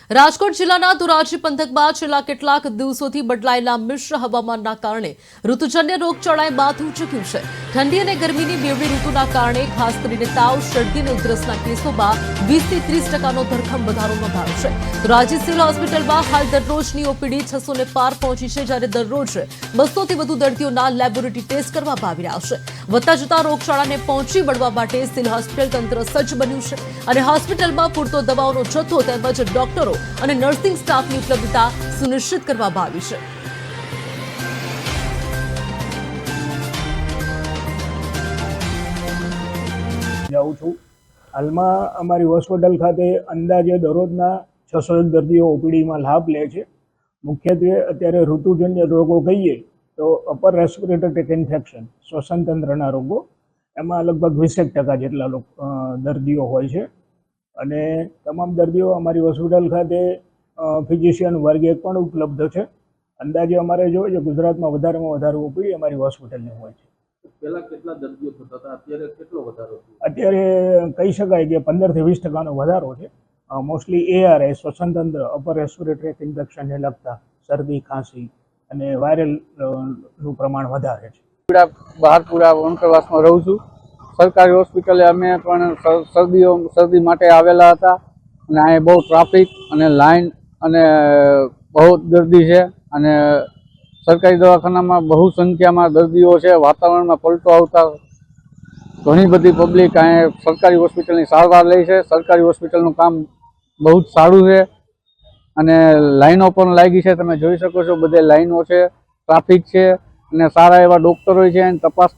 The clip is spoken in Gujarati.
રાજકોટ જિલ્લાના ધોરાજી પંથકમાં છેલ્લા કેટલાક દિવસોથી બદલાયેલા મિશ્ર હવામાનના કારણે ઋતુજન્ય રોગચાળાએ માથું ચૂક્યું છે। ઠંડી અને ગરમીની બેવડી ઋતુના કારણે ખાસ કરીને તાવ, શરદી અને ઉધરસના કેસોમાં 20 થી 30% ધરખમ વધારો નોંધાયો છે। ધોરાજી સિવિલ હોસ્પિટલમાં હાલ દરરોજની ઓપીડી 600 ને પાર પહોંચી છે, જ્યારે દરરોજ 200 થી વધુ દર્દીઓના લેબોરેટરી ટેસ્ટ કરવામાં આવી રહ્યા છે। વધતા જતા રોગચાળાને પહોંચી વળવા માટે સિવિલ હોસ્પિટલ તંત્ર સજ્જ બન્યું છે અને હોસ્પિટલમાં પૂરતો દવાઓનો જથ્થો તેમજ ડોક્ટરો અને નર્સિંગ સ્ટાફની ઉપલબ્ધતા સુનિશ્ચિત કરવામાં આવી છે। જાઉં છું। હાલમાં અમારી હોસ્પિટલ ખાતે અંદાજે દરરોજના 600 દર્દીઓ ઓપીડીમાં લાભ લે છે। મુખ્યત્વે અત્યારે ઋતુજન્ય રોગો કહીએ તો અપર રેસ્પિરેટરી ટ્રેક ઇન્ફેક્શન, શ્વસન તંત્રના રોગો, એમાં લગભગ 20% જેટલા દર્દીઓ હોય છે અને તમામ દર્દીઓ અમારી હોસ્પિટલ ખાતે ફિઝિશિયન વર્ગ 1 પણ ઉપલબ્ધ છે। અંદાજે અમારે જોઈએ ગુજરાતમાં વધારેમાં વધારે ઓપીડી અમારી હોસ્પિટલની હોય છે। પહેલા કેટલા દર્દીઓ થતા હતા, અત્યારે કેટલો વધારો છે? અત્યારે કહી શકાય કે 15 થી 20% વધારો છે। મોસ્ટલી ARI, શ્વસન તંત્ર, અપર રેસ્પિરેટરી ઇન્ફેક્શનને લગતા શરદી, ખાંસી અને વાયરલનું પ્રમાણ વધારે છે। બહારપુરા વનપ્રવાસમાં રહું છું। સરકારી હોસ્પિટલે અમે પણ શરદી માટે આવેલા હતા અને અહીં બહુ ટ્રાફિક અને લાઈન અને બહુ દર્દી છે અને સરકારી દવાખાનામાં બહુ સંખ્યામાં દર્દીઓ છે। વાતાવરણમાં પલટો આવતા ઘણી બધી પબ્લિક અહીં સરકારી હોસ્પિટલની સારવાર લે છે। સરકારી હોસ્પિટલનું કામ બહુ જ સારું છે અને લાઈનો પણ લાગી છે, તમે જોઈ શકો છો, બધે લાઈનો છે, ટ્રાફિક છે અને સારા એવા ડૉક્ટરો છે, તપાસ